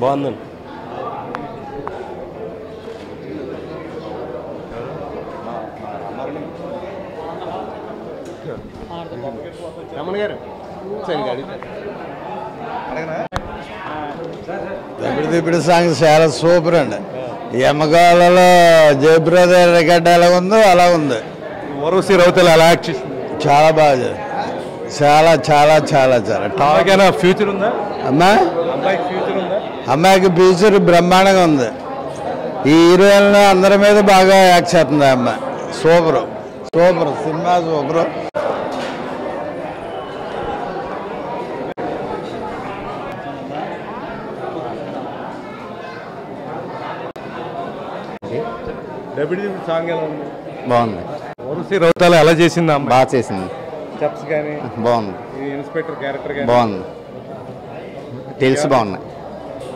బాగుందండి. రమణ గారు ఇప్పుడు సాంగ్ చాలా సూపర్ అండి. యమగాలలో జయబ్రదర్ రికార్డ్ ఎలా ఉందో అలా ఉంది. ఊర్వశి రౌతేల ఎలా యాక్ట్ చేసింది? చాలా బాగా, చాలా చాలా చాలా చాలా టాప్. ఫ్యూచర్ ఉందా అమ్మా? అమ్మాయికి ఫ్యూచర్ ఉందా? అమ్మాయికి ఫ్యూచర్ బ్రహ్మాండంగా ఉంది. ఈ హీరోయిన్ అందరి మీద బాగా యాక్ట్ చేస్తుంది ఆ అమ్మాయి. Super super cinema super. Song ఎలా ఉంది? బాగుంది. ఊర్వశి రౌతేల ఎలా చేసింది? బాగా చేసింది. స్టెప్స్ కానీ బాగుంది. ఇన్స్పెక్టర్ క్యారెక్టర్ కానీ బాగుంది. టిల్స్ బాగున్నాయి.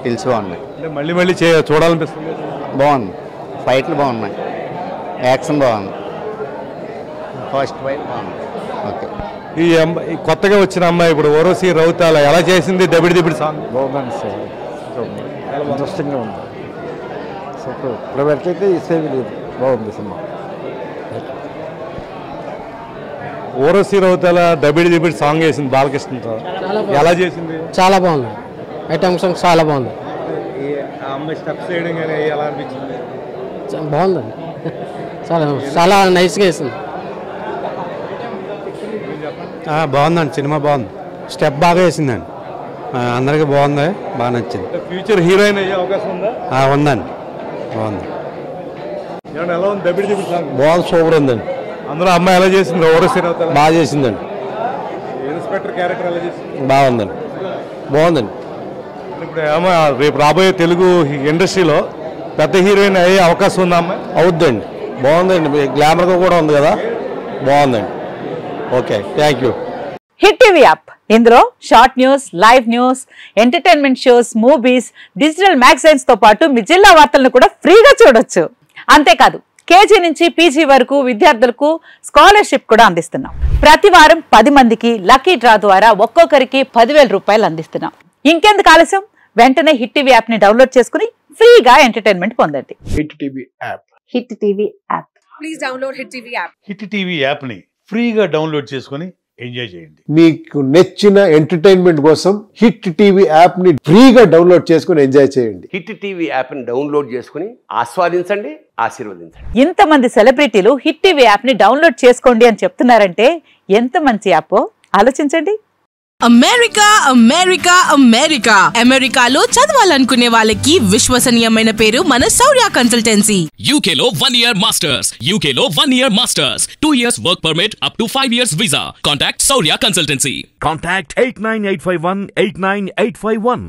టిల్స్ బాగున్నాయి. అంటే మళ్ళీ మళ్ళీ చూడాలనిపిస్తుంది. బాగుంది. ఫైట్లు బాగున్నాయి. యాక్షన్ బాగుంది. ఫస్ట్ ఫైట్ బాగుంది. ఓకే. ఈ కొత్తగా వచ్చిన అమ్మాయి ఇప్పుడు ఊర్వశి రౌతేల ఎలా చేసింది? దబిడి సాంగ్ బాగుందండి సార్. ఇంట్రెస్టింగ్గా ఉంది. సూపర్. ఇప్పటివరకు అయితే ఇసేవి లేదు. బాగుంది సినిమా. ఊర్వశి రౌతేల దబిడి సాంగ్ వేసింది బాలకృష్ణతో. ఎలా చేసింది? చాలా బాగుంది. ఐటమ్ సాంగ్ చాలా బాగుంది. అమ్మాయి స్టెప్స్ వేయడం కానీ ఎలా అనిపించింది? బాగుందండి. చాలా చాలా నైస్గా వేసింది. బాగుందండి. సినిమా బాగుంది. స్టెప్ బాగా వేసిందండి. అందరికీ బాగుంది. బాగా నచ్చింది. ఫ్యూచర్ హీరోయిన్ అయ్యే అవకాశం ఉందా? ఉందండి. బాగుంది. ఎలా ఉంది దబిడి సాంగ్? బాగుంది. సూపర్ ఉందండి. అందులో అమ్మాయి ఎలా చేసింది? ఊర్వశి రౌతేల బాగా చేసిందండి. ఇన్స్పెక్టర్ క్యారెక్టర్ ఎలా చేసింది? బాగుందండి. బాగుందండి. ఇప్పుడు ఏమో రేపు రాబోయే తెలుగు ఇండస్ట్రీలో పెద్ద హీరోయిన్ అయ్యే అవకాశం ఉందా అమ్మాయి? అవుద్దండి. బాగుందండి. గ్లామర్గా కూడా ఉంది కదా. బాగుందండి. Okay, thank you. Hit TV app. ఇందులో short news, live news, entertainment shows, movies, digital magazines తో పాటు మీ జిల్లా వార్తలను కూడా ఫ్రీగా చూడొచ్చు. అంతేకాదు కేజీ నుంచి పీజీ వరకు విద్యార్థులకు స్కాలర్షిప్ కూడా అందిస్తున్నాం. ప్రతి వారం 10 మందికి లక్కీ డ్రా ద్వారా ఒక్కొక్కరికి 10,000 రూపాయలు అందిస్తున్నాం. ఇంకెందుకు ఆలస్యం? వెంటనే హిట్ టీవీ యాప్ ని డౌన్లోడ్ చేసుకుని ఫ్రీగా ఎంటర్టైన్మెంట్ పొందండి. Hit TV app. Hit TV app. Please download hit TV app. Hit TV app ని ఫ్రీగా డౌన్లోడ్ చేసుకుని ఎంజాయ్ చేయండి. మీకు నచ్చిన ఎంటర్టైన్మెంట్ కోసం హిట్ టీవీ యాప్ ని ఫ్రీగా డౌన్లోడ్ చేసుకుని ఎంజాయ్ చేయండి. హిట్ టీవీ యాప్ ని డౌన్లోడ్ చేసుకుని ఆస్వాదించండి, ఆశీర్వదించండి. ఇంతమంది సెలబ్రిటీలు హిట్ టీవీ యాప్ ని డౌన్లోడ్ చేసుకోండి అని చెప్తున్నారంటే ఎంత మంచి యాప్ ఆలోచించండి. అమెరికా అమెరికా అమెరికా అమెరికాలో చదవాలనుకునే వాళ్ళకి విశ్వసనీయమైన పేరు మన శౌర్య కన్సల్టెన్సీ. UK లో 1 year masters. UK లో 1 year masters. 2 years work permit up to 5 years visa. Contact Saurya Consultancy. Contact 89851 89851.